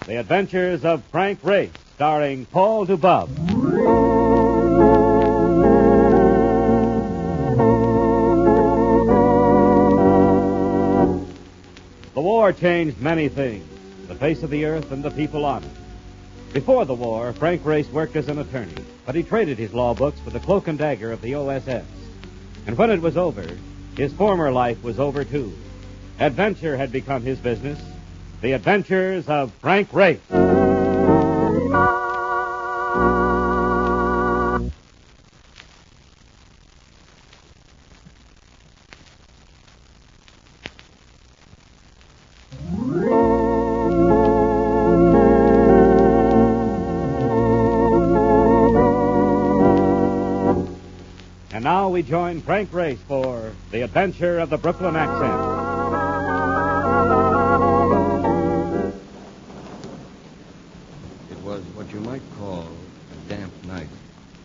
The Adventures of Frank Race, starring Paul Dubov. The war changed many things, the face of the earth and the people on it. Before the war, Frank Race worked as an attorney, but he traded his law books for the cloak-and-dagger of the OSS. And when it was over, his former life was over, too. Adventure had become his business. The Adventures of Frank Race. And now we join Frank Race for The Adventure of the Brooklyn Accent. It was what you might call a damp night,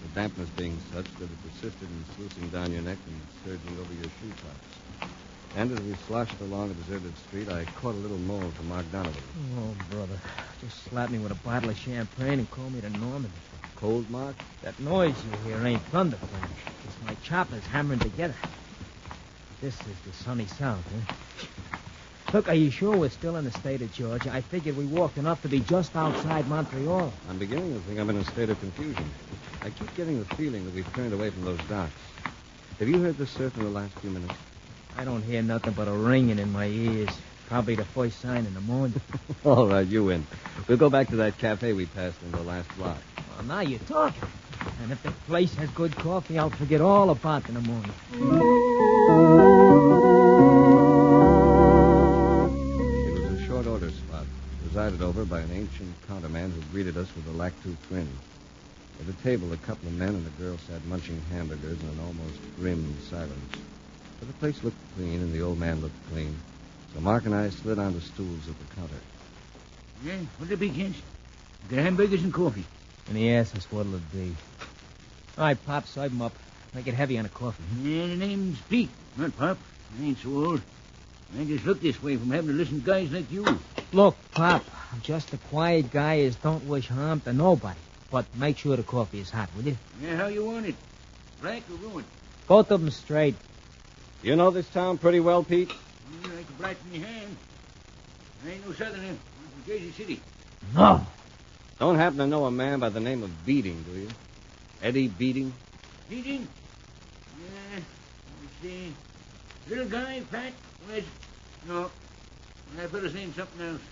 the dampness being such that it persisted in sluicing down your neck and surging over your shoe tops. And as we sloshed along a deserted street, I caught a little moan from Mark Donovan. Oh, brother. Just slapped me with a bottle of champagne and called me to Normandy. Cold, Mark? That noise you hear ain't thunder, Frank. It's my choppers hammering together. This is the sunny south, eh? Look, are you sure we're still in the state of Georgia? I figured we walked enough to be just outside Montreal. I'm beginning to think I'm in a state of confusion. I keep getting the feeling that we've turned away from those docks. Have you heard the surf in the last few minutes? I don't hear nothing but a ringing in my ears. Probably the first sign in the morning. All right, you win. We'll go back to that cafe we passed in the last block. Well, now you're talking. And if the place has good coffee, I'll forget all about it in the morning. It was a short order spot, presided over by an ancient counterman who greeted us with a lack-tooth grin. At the table, a couple of men and a girl sat munching hamburgers in an almost grim silence. But the place looked clean, and the old man looked clean. So Mark and I slid onto stools at the counter. Yeah, what'll it be, gents? Get hamburgers and coffee. And he asked us what'll it be. All right, Pop, serve him up. Make it heavy on the coffee. Yeah, the name's Pete, not Pop. I ain't so old. I just look this way from having to listen to guys like you. Look, Pop, I'm just a quiet guy as don't wish harm to nobody. But make sure the coffee is hot, will you? Yeah, how you want it? Black or ruined? Both of them straight. You know this town pretty well, Pete? Yeah, like a black in your hand. I ain't no southerner. I'm from Jersey City. No. Don't happen to know a man by the name of Beating, do you? Eddie Beating? Beating? Yeah, let's see. Little guy, fat, wet. No, that fellow's named something else.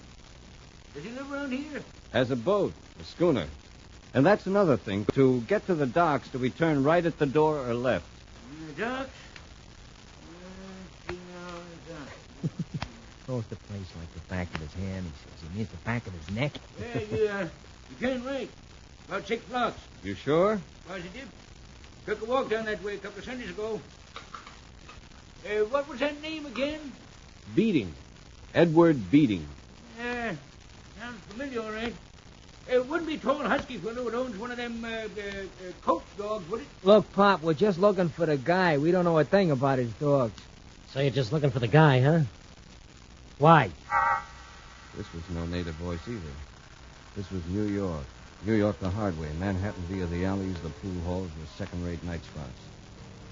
Does he live around here? Has a boat, a schooner. And that's another thing. To get to the docks, do we turn right at the door or left? The docks? Knows the place like the back of his hand, he says. He means the back of his neck. Yeah, you can't right. About 6 blocks. You sure? Positive. Took a walk down that way a couple of Sundays ago. What was that name again? Beating. Edward Beating. Sounds familiar, all right. Wouldn't be tall, husky fellow that owns one of them coach dogs, would it? Look, Pop, we're just looking for the guy. We don't know a thing about his dogs. So you're just looking for the guy, huh? Why? This was no native voice either. This was New York. New York the hard way. Manhattan via the alleys, the pool halls, the second-rate night spots.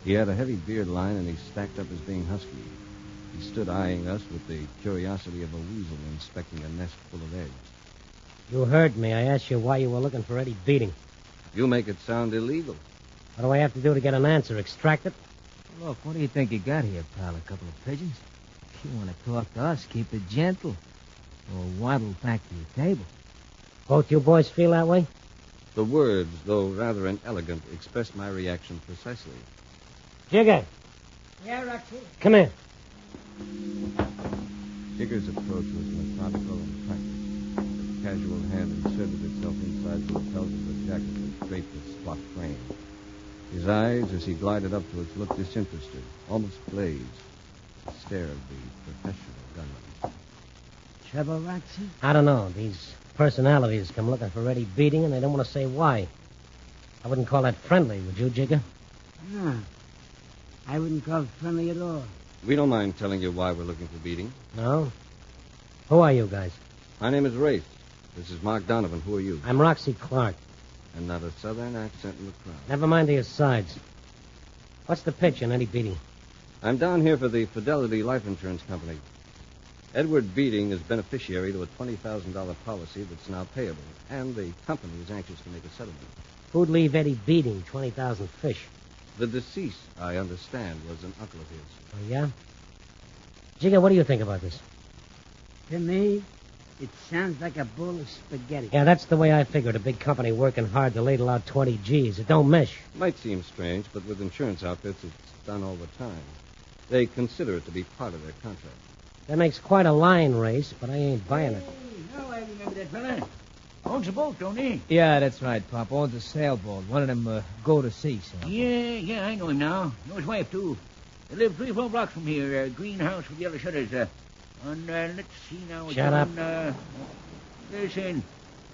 He had a heavy beard line, and he stacked up as being husky. He stood eyeing us with the curiosity of a weasel inspecting a nest full of eggs. You heard me. I asked you why you were looking for Eddie Beating. You make it sound illegal. What do I have to do to get an answer? Extract it? Look, what do you think you got here, pal? A couple of pigeons? If you want to talk to us, keep it gentle. Or waddle back to your table. Both you boys feel that way? The words, though rather inelegant, expressed my reaction precisely. Jigger, Yeah, Roxy. come here. Jigger's approach was methodical and practiced. His casual hand inserted itself inside the lapels of the jacket that draped its squat frame. His eyes, as he glided up to us, looked disinterested, almost glazed. The stare of the professional gunman. Trouble, Roxy? I don't know. These personalities come looking for Eddie Beating, and they don't want to say why. I wouldn't call that friendly, would you, Jigger? No. I wouldn't call it friendly at all. We don't mind telling you why we're looking for Beating. No? Who are you guys? My name is Race. This is Mark Donovan. Who are you? I'm Roxy Clark. And not a southern accent in the crowd. Never mind the asides. What's the pitch on Eddie Beating? I'm down here for the Fidelity Life Insurance Company. Edward Beating is beneficiary to a $20,000 policy that's now payable, and the company is anxious to make a settlement. Who'd leave Eddie Beating 20,000 fish? The deceased, I understand, was an uncle of his. Oh, yeah? Jigger, what do you think about this? To me, it sounds like a bowl of spaghetti. Yeah, that's the way I figured. A big company working hard to ladle out 20 G's. It don't mesh. Might seem strange, but with insurance outfits, it's done all the time. They consider it to be part of their contract. That makes quite a line race, but I ain't buying it. Hey, now I remember that fella. Owns a boat, don't he? Yeah, that's right, Pop. Owns a sailboat. One of them go-to-sea sailboats. Yeah, I know him now. Know his wife, too. They live 3 or 4 blocks from here. Greenhouse with yellow shutters. Let's see now. It's Shut up. Listen,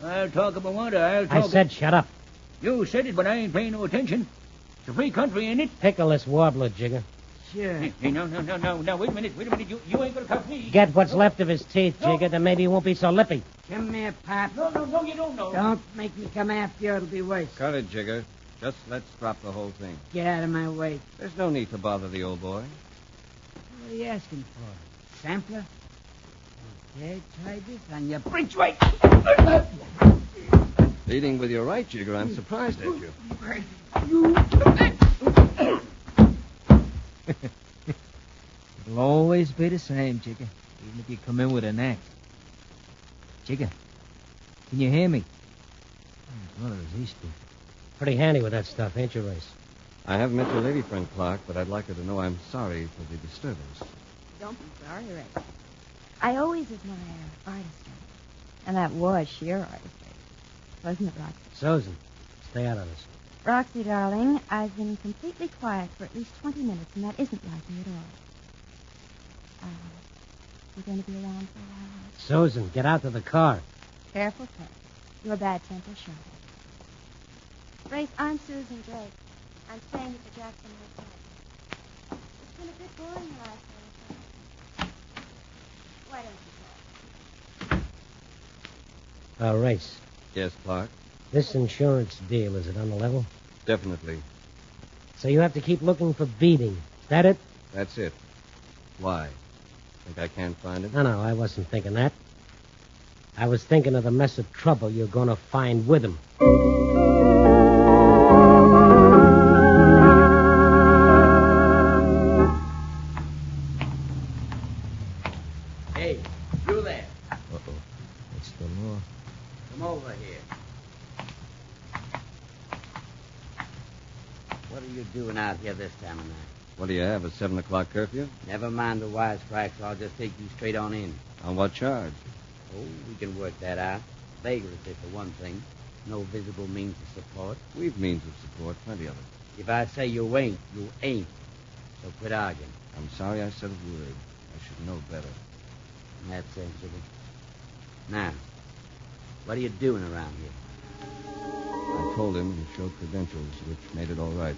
I'll talk about water. I said shut up. You said it, but I ain't paying no attention. It's a free country, ain't it? Pickle this warbler, Jigger. Sure. Hey, no. Now, wait a minute. You ain't gonna cuff me. Get what's left of his teeth, Jigger, then maybe he won't be so lippy. Come here, Pop. No, you don't know. Don't make me come after you. It'll be worse. Cut it, Jigger. Just let's drop the whole thing. Get out of my way. There's no need to bother the old boy. What are you asking for? Sampler? Okay, try this on your bridge weight. Leading with your right, Jigger, I'm surprised at you. It'll always be the same, Jigger, even if you come in with an axe. Jigger, can you hear me? What is he speaking? Pretty handy with that stuff, ain't you, Race? I haven't met your lady friend, Clark, but I'd like her to know I'm sorry for the disturbance. Don't be sorry, Ray. I always admire artistry. And that was sheer artistry. Wasn't it, Roxy? Susan, stay out of this. Roxy, darling, I've been completely quiet for at least 20 minutes, and that isn't like me at all. You're going to be around for a while, Roxy? Susan, get out to the car. Careful, pet. Your bad temper showed. Grace, I'm Susan Drake. I'm staying at the Jackson Hotel. It's been a bit boring the last day. Why don't you talk? Race. Yes, Clark? This insurance deal, is it on the level? Definitely. So you have to keep looking for Beating. Is that it? That's it. Why? Think I can't find it? No, I wasn't thinking that. I was thinking of the mess of trouble you're going to find with him. Hey, you there. Uh-oh. It's the law. Come over here. What are you doing out here this time of night? What do you have, a 7 o'clock curfew? Never mind the wisecracks. I'll just take you straight on in. On what charge? Oh, we can work that out. Vagrancy, for one thing. No visible means of support. We've means of support, plenty of it. If I say you ain't, you ain't. So quit arguing. I'm sorry I said a word. I should know better. That's sensible. Now, what are you doing around here? I told him and showed credentials, which made it all right.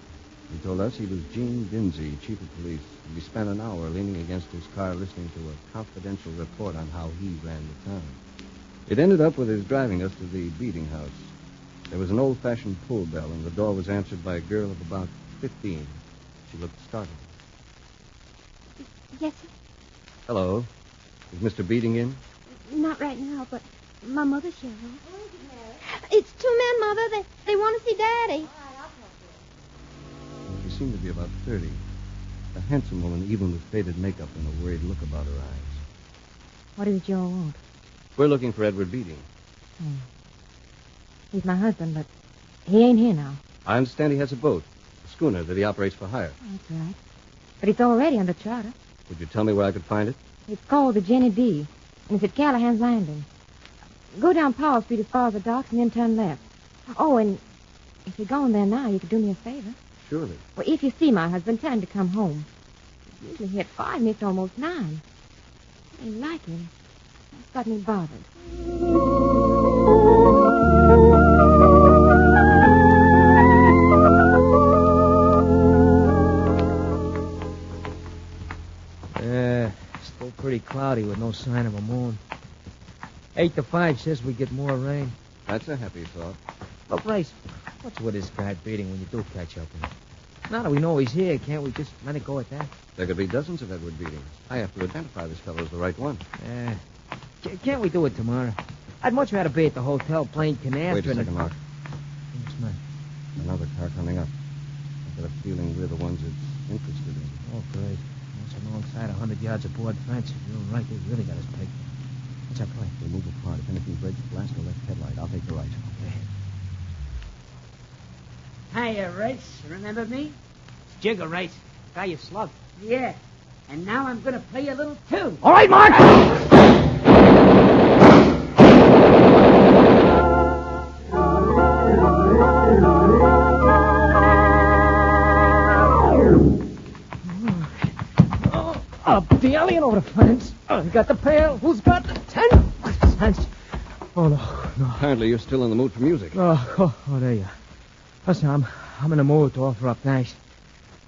He told us he was Gene Dinsey, chief of police. And we spent an hour leaning against his car listening to a confidential report on how he ran the town. It ended up with his driving us to the beating house. There was an old-fashioned pull bell, and the door was answered by a girl of about 15. She looked startled. Yes, sir? Hello. Is Mr. Beating in? Not right now, but my mother's here. It's 2 men, Mother. They want to see Daddy. She seemed to be about 30. A handsome woman, even with faded makeup and a worried look about her eyes. What does Joe want? We're looking for Edward Beating. He's my husband, but he ain't here now. I understand he has a boat, a schooner that he operates for hire. That's right. But it's already under charter. Would you tell me where I could find it? It's called the Jenny D, and it's at Callahan's Landing. Go down Powell Street as far as the docks and then turn left. Oh, and if you're going there now, you could do me a favor. Surely. Well, if you see my husband, tell him to come home. He's usually here at 5 and it's almost 9. I ain't like him. That's got me bothered. Still pretty cloudy with no sign of a moon. 8 to 5 says we get more rain. That's a happy thought. Look, Race, what's with this guy beating when you do catch up with him? Now that we know he's here, can't we just let it go at that? There could be dozens of Edward beatings. I have to identify this fellow as the right one. Can't we do it tomorrow? I'd much rather be at the hotel playing canasta. Wait a second, Mark. Yes, man. Another car coming up. I've got a feeling we're the ones it's interested in. Oh, great. That's alongside 100 yards of board fence. You're right, they really got us pegged. What's our plan? We'll move apart. If anything breaks, blast the left headlight. I'll take the right. Okay. Hiya, Race. Remember me? It's Jigger, Race. Guy you slugged. Yeah. And now I'm going to play a little tune. All right, Mark! Up the alley and over the fence. You got the pail. Who's got the 10 cents? Oh, no. Apparently you're still in the mood for music. Oh, there you are. Listen, I'm in the mood to offer up thanks.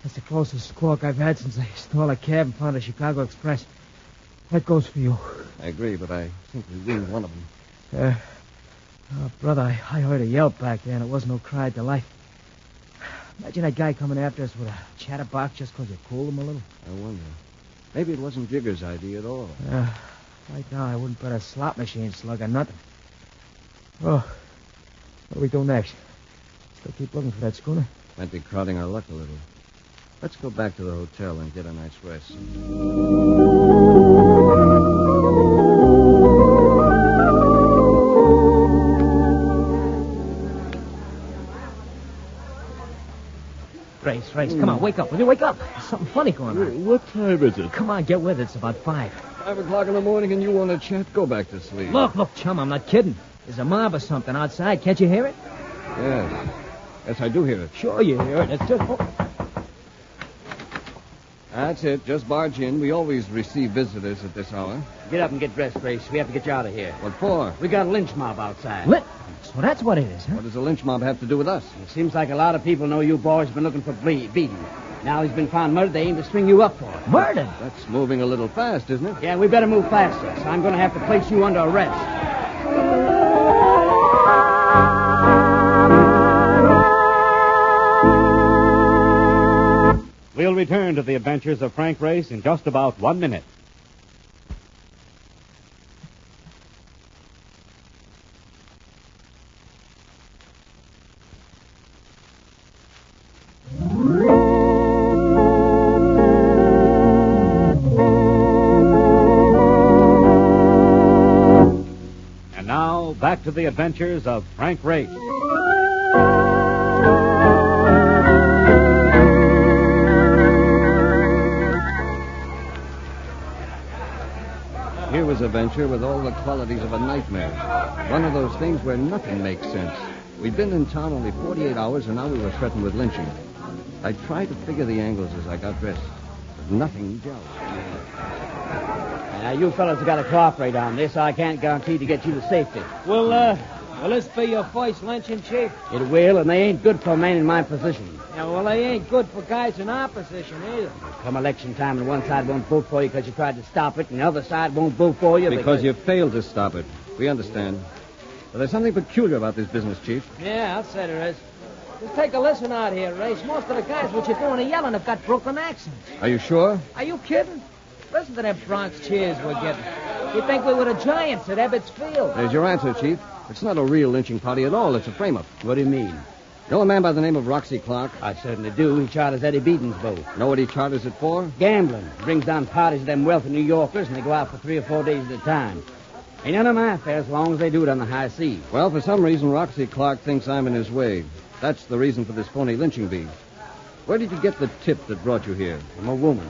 That's the closest squawk I've had since I stole a cab in front of the Chicago Express. That goes for you. I agree, but I think we win one of them. Brother, I heard a yelp back there, and it wasn't no cry of delight. Imagine that guy coming after us with a chatterbox just because you cooled him a little. I wonder. Maybe it wasn't Jigger's idea at all. Right now, I wouldn't bet a slot machine slug on nothing. Oh, what do we do next? Still keep looking for that schooner? Might be crowding our luck a little. Let's go back to the hotel and get a night's rest. Race, come on, wake up. Will you wake up? There's something funny going on. What time is it? Come on, get with it. It's about 5. 5 o'clock in the morning and you want to chat? Go back to sleep. Look, chum, I'm not kidding. There's a mob or something outside. Can't you hear it? Yes, I do hear it. Sure you hear it. It's just... That's it. Just barge in. We always receive visitors at this hour. Get up and get dressed, Grace. We have to get you out of here. What for? We got a lynch mob outside. So that's what it is, huh? What does a lynch mob have to do with us? It seems like a lot of people know you boys have been looking for beating. Now he's been found murdered. They aim to string you up for it. Murdered? That's moving a little fast, isn't it? Yeah, we better move faster. So I'm going to have to place you under arrest. We'll return to the adventures of Frank Race in just about 1 minute. And now, back to the adventures of Frank Race. Here was a venture with all the qualities of a nightmare. One of those things where nothing makes sense. We'd been in town only 48 hours, and now we were threatened with lynching. I tried to figure the angles as I got dressed, but nothing gelled. Now, you fellas have got to cooperate on this. I can't guarantee to get you to safety. Will this be your first lynching, Chief? It will, and they ain't good for a man in my position. Yeah, well, they ain't good for guys in our position either. Come election time, and one side won't vote for you because you tried to stop it, and the other side won't vote for you Because you failed to stop it. We understand. But there's something peculiar about this business, Chief. Yeah, I'll say there is. Just take a listen out here, Race. Most of the guys what you're doing are yelling have got Brooklyn accents. Are you sure? Are you kidding? Listen to them Bronx cheers we're getting. You think we were the Giants at Ebbets Field? There's your answer, Chief. It's not a real lynching party at all. It's a frame-up. What do you mean? Know a man by the name of Roxy Clark? I certainly do. He charters Eddie Beaton's boat. Know what he charters it for? Gambling. Brings down parties of them wealthy New Yorkers, and they go out for 3 or 4 days at a time. Ain't none of my affair as long as they do it on the high seas. Well, for some reason, Roxy Clark thinks I'm in his way. That's the reason for this phony lynching bee. Where did you get the tip that brought you here? I'm a woman.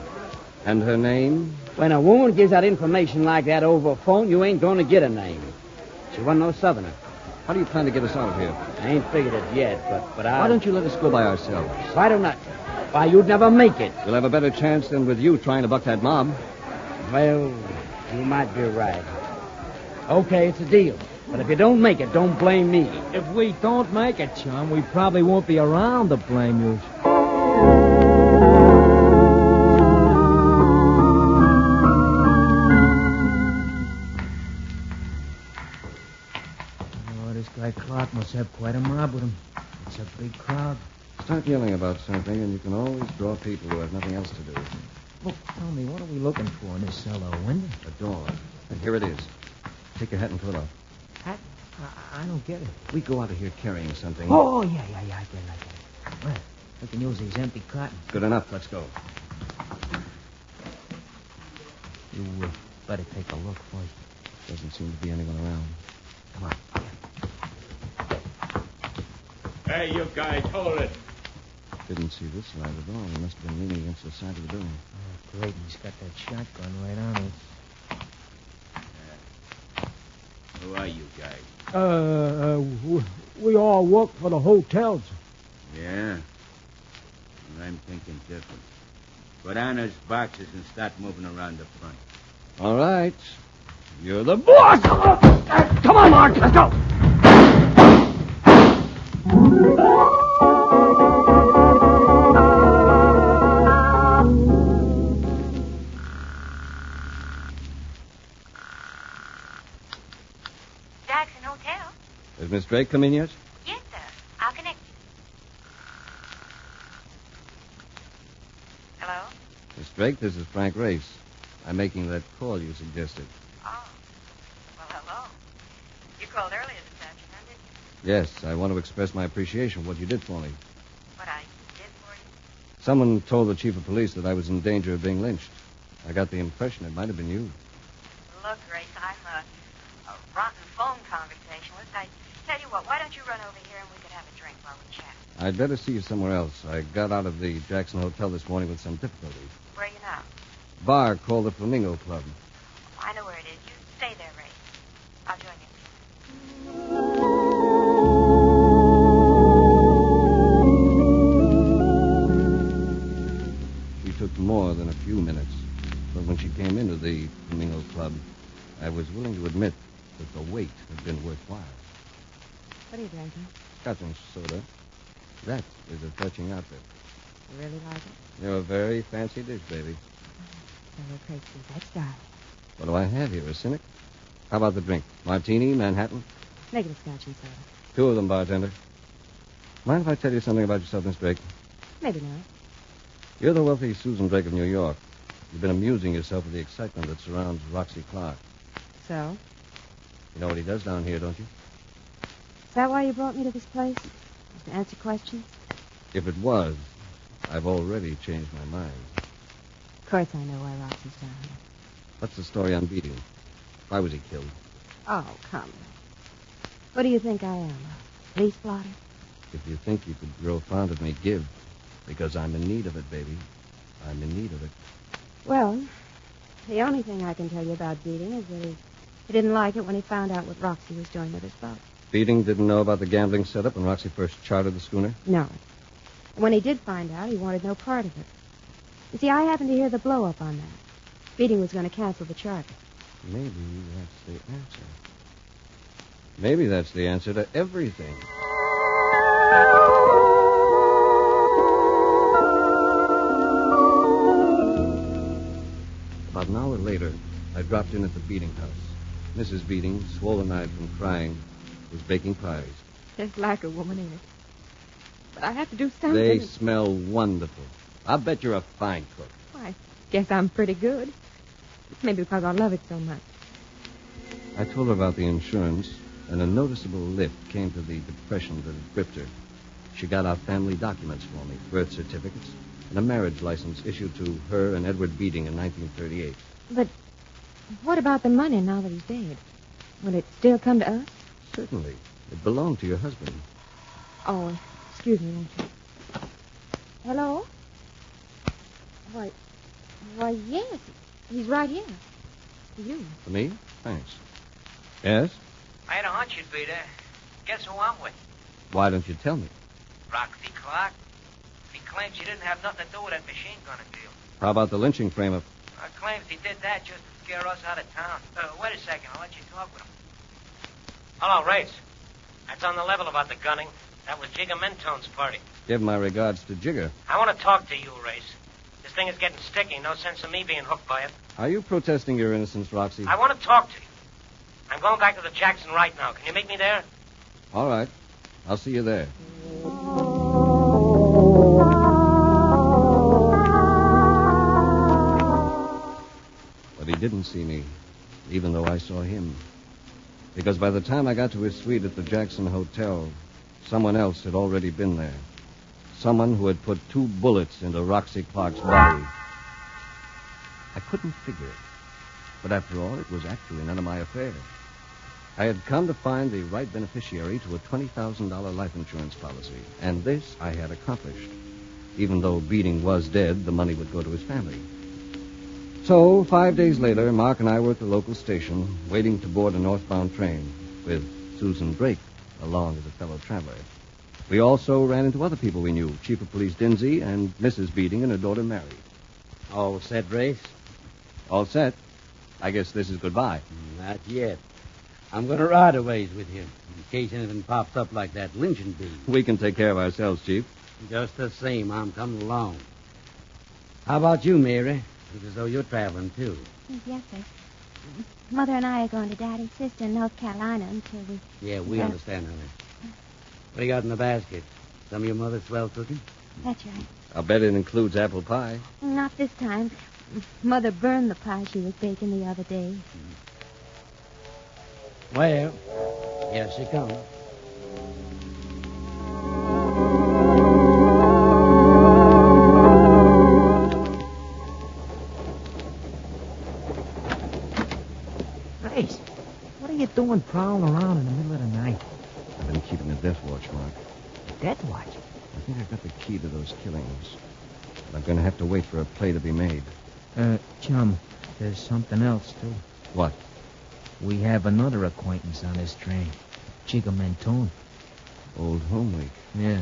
And her name? When a woman gives out information like that over a phone, you ain't going to get a name. She wasn't no southerner. How do you plan to get us out of here? I ain't figured it yet, but I... Why don't you let us go by ourselves? Why don't I? Why, you'd never make it. We'll have a better chance than with you trying to buck that mob. Well, you might be right. Okay, it's a deal. But if you don't make it, don't blame me. If we don't make it, chum, we probably won't be around to blame you. Clark must have quite a mob with him. It's a big crowd. Start yelling about something, and you can always draw people who have nothing else to do. Look, tell me, what are we looking for in this cellar? A window? A door. And here it is. Take your hat and coat off. Hat? I don't get it. We go out of here carrying something. Oh, yeah, I get it. Well, we can use these empty cartons. Good enough. Let's go. You better take a look first. Doesn't seem to be anyone around. Come on. Hey, you guys, hold it. Didn't see this light at all. He must have been leaning against the side of the building. Oh, great. He's got that shotgun right on us. Who are you guys? We all work for the hotels. Yeah? Well, I'm thinking different. Put on those boxes and start moving around the front. All right. You're the boss. Come on, Mark, let's go. Jackson Hotel? Has Miss Drake come in yet? Yes, sir. I'll connect you. Hello? Miss Drake, this is Frank Race. I'm making that call you suggested. Oh. Well, hello. You called earlier this afternoon, didn't you? Yes, I want to express my appreciation for what you did for me. What I did for you? Someone told the chief of police that I was in danger of being lynched. I got the impression it might have been you. Look, Grace, I'm a rotten phone conversationalist. I tell you what, why don't you run over here and we could have a drink while we chat? I'd better see you somewhere else. I got out of the Jackson Hotel this morning with some difficulty. Where are you now? Bar called the Flamingo Club. I know where it is. You stay there, Ray. I'll join you. We took more than a few minutes, but when she came into the Flamingo Club, I was willing to admit that the wait had been worthwhile. What are you drinking? Scotch and soda. That is a touching outfit. You really like it? You're a very fancy dish, baby. Hello, Gracie. That's darling. What do I have here, a cynic? How about the drink? Martini, Manhattan? Make it a scotch and soda. 2 of them, bartender. Mind if I tell you something about yourself, Miss Drake? Maybe not. You're the wealthy Susan Drake of New York. You've been amusing yourself with the excitement that surrounds Roxy Clark. So? You know what he does down here, don't you? Is that why you brought me to this place? Just to answer questions? If it was, I've already changed my mind. Of course I know why Roxy's down here. What's the story on beating? Why was he killed? Oh, come. What do you think I am, a police blotter? If you think you could grow fond of me, give. Because I'm in need of it, baby. I'm in need of it. Well, the only thing I can tell you about Beating is that he didn't like it when he found out what Roxy was doing with his boat. Beating didn't know about the gambling setup when Roxy first chartered the schooner? No. When he did find out, he wanted no part of it. You see, I happened to hear the blow-up on that. Beating was going to cancel the charter. Maybe that's the answer. Maybe that's the answer to everything. About an hour later, I dropped in at the Beating house. Mrs. Beating, swollen-eyed from crying, was baking pies. Just like a woman, ain't it? But I have to do something. They smell wonderful. I'll bet you're a fine cook. I guess I'm pretty good. It's maybe because I love it so much. I told her about the insurance, and a noticeable lift came to the depression that had gripped her. She got out family documents for me, birth certificates, and a marriage license issued to her and Edward Beating in 1938. But what about the money now that he's dead? Will it still come to us? Certainly. It belonged to your husband. Oh, excuse me, won't you? Hello? Why, yes. He's right here. For you. For me? Thanks. Yes? I had a hunch you'd be there. Guess who I'm with? Why don't you tell me? Roxy Clark. He claims he didn't have nothing to do with that machine gunning deal. How about the lynching frame-up? Claims he did that just to scare us out of town. Wait a second. I'll let you talk with him. Hello, Race. That's on the level about the gunning. That was Jigger Mentone's party. Give my regards to Jigger. I want to talk to you, Race. This thing is getting sticky. No sense of me being hooked by it. Are you protesting your innocence, Roxy? I want to talk to you. I'm going back to the Jackson right now. Can you meet me there? All right. I'll see you there. But he didn't see me, even though I saw him. Because by the time I got to his suite at the Jackson Hotel, someone else had already been there. Someone who had put 2 bullets into Roxy Clark's body. I couldn't figure it. But after all, it was actually none of my affair. I had come to find the right beneficiary to a $20,000 life insurance policy, and this I had accomplished. Even though Beating was dead, the money would go to his family. So, 5 days later, Mark and I were at the local station, waiting to board a northbound train, with Susan Drake along as a fellow traveler. We also ran into other people we knew, Chief of Police Dinsey and Mrs. Beating and her daughter Mary. All set, Race? All set. I guess this is goodbye. Not yet. I'm going to ride a ways with you, in case anything pops up like that lynching bee. We can take care of ourselves, Chief. Just the same, I'm coming along. How about you, Mary? Looks as though you're traveling, too. Yes, sir. Mother and I are going to Daddy's sister in North Carolina until we... Yeah, we understand, honey. What do you got in the basket? Some of your mother's swell cooking? That's right. I'll bet it includes apple pie. Not this time. Mother burned the pie she was baking the other day. Well, here she comes. Grace, what are you doing prowling around in the middle of the night? I've been keeping a death watch, Mark. Death watch? I think I've got the key to those killings. But I'm going to have to wait for a play to be made. Chum, there's something else, too. What? We have another acquaintance on this train. Jigger Mentone. Old home week. Yeah.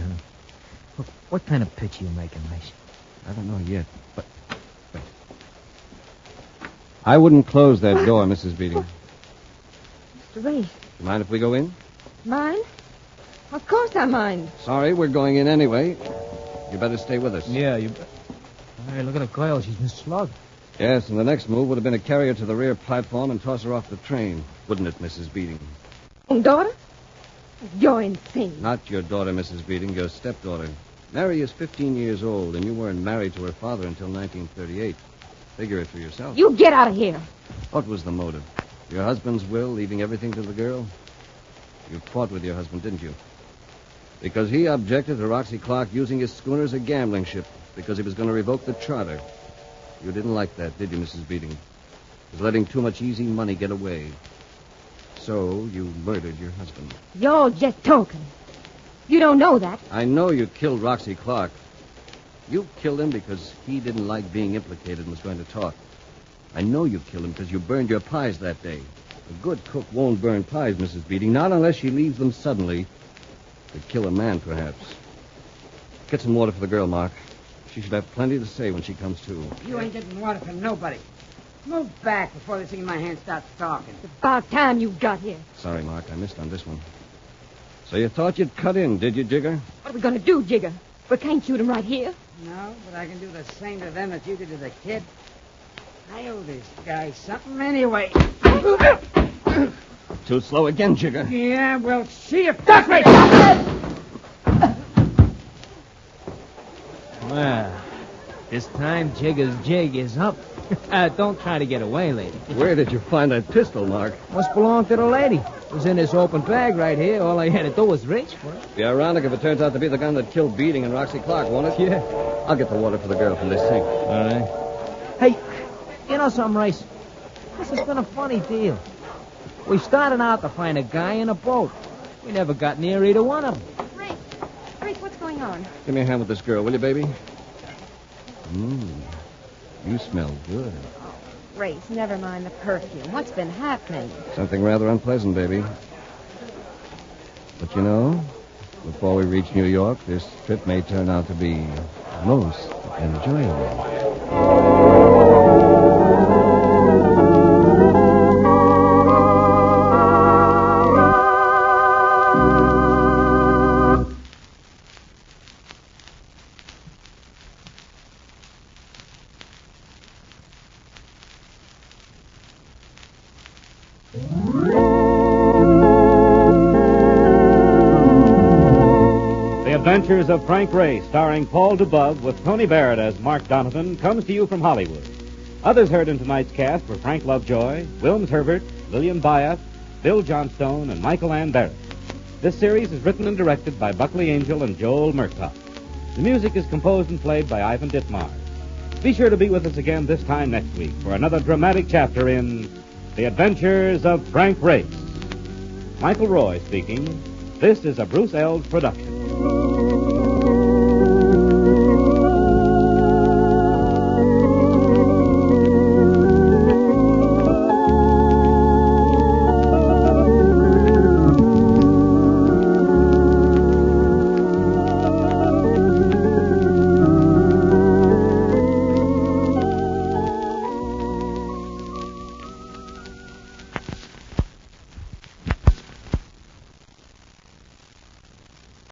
Look, what kind of pitch are you making, Race? I don't know yet, but... Wait. I wouldn't close that door, Mrs. Beating. Mr. Race. You mind if we go in? Mind? Of course I mind. Sorry, we're going in anyway. You better stay with us. Yeah, you... Hey, look at the girl. She's been slugged. Yes, and the next move would have been to carry her to the rear platform and toss her off the train. Wouldn't it, Mrs. Beating? Daughter? You're insane. Not your daughter, Mrs. Beating, your stepdaughter. Mary is 15 years old, and you weren't married to her father until 1938. Figure it for yourself. You get out of here. What was the motive? Your husband's will, leaving everything to the girl? You fought with your husband, didn't you? Because he objected to Roxy Clark using his schooner as a gambling ship, because he was going to revoke the charter. You didn't like that, did you, Mrs. Beating? It was letting too much easy money get away. So you murdered your husband. You're just talking. You don't know that. I know you killed Roxy Clark. You killed him because he didn't like being implicated and was going to talk. I know you killed him because you burned your pies that day. A good cook won't burn pies, Mrs. Beating, not unless she leaves them suddenly. To kill a man, perhaps. Get some water for the girl, Mark. She should have plenty to say when she comes to. You ain't getting water from nobody. Move back before this thing in my hand starts talking. It's about time you got here. Sorry, Mark, I missed on this one. So you thought you'd cut in, did you, Jigger? What are we going to do, Jigger? We can't shoot him right here. No, but I can do the same to them that you did to the kid. I owe this guy something anyway. Too slow again, Jigger. Yeah, well, see if that's right. Well, this time Jigger's jig is up. Don't try to get away, lady. Where did you find that pistol, Mark? Must belong to the lady. It was in this open bag right here. All I had to do was reach for it. Be ironic if it turns out to be the gun that killed Beating and Roxy Clark, won't it? Yeah. I'll get the water for the girl from this sink. All right. Hey, you know something, Race? This has been a funny deal. We started out to find a guy in a boat. We never got near either one of them. Grace, what's going on? Give me a hand with this girl, will you, baby? You smell good. Grace, never mind the perfume. What's been happening? Something rather unpleasant, baby. But you know, before we reach New York, this trip may turn out to be most enjoyable. Adventures of Frank Race, starring Paul DeBove with Tony Barrett as Mark Donovan, comes to you from Hollywood. Others heard in tonight's cast were Frank Lovejoy, Wilms Herbert, Lillian Byatt, Bill Johnstone, and Michael Ann Barrett. This series is written and directed by Buckley Angel and Joel Murkoff. The music is composed and played by Ivan Ditmar. Be sure to be with us again this time next week for another dramatic chapter in The Adventures of Frank Race. Michael Roy speaking. This is a Bruce Eells production.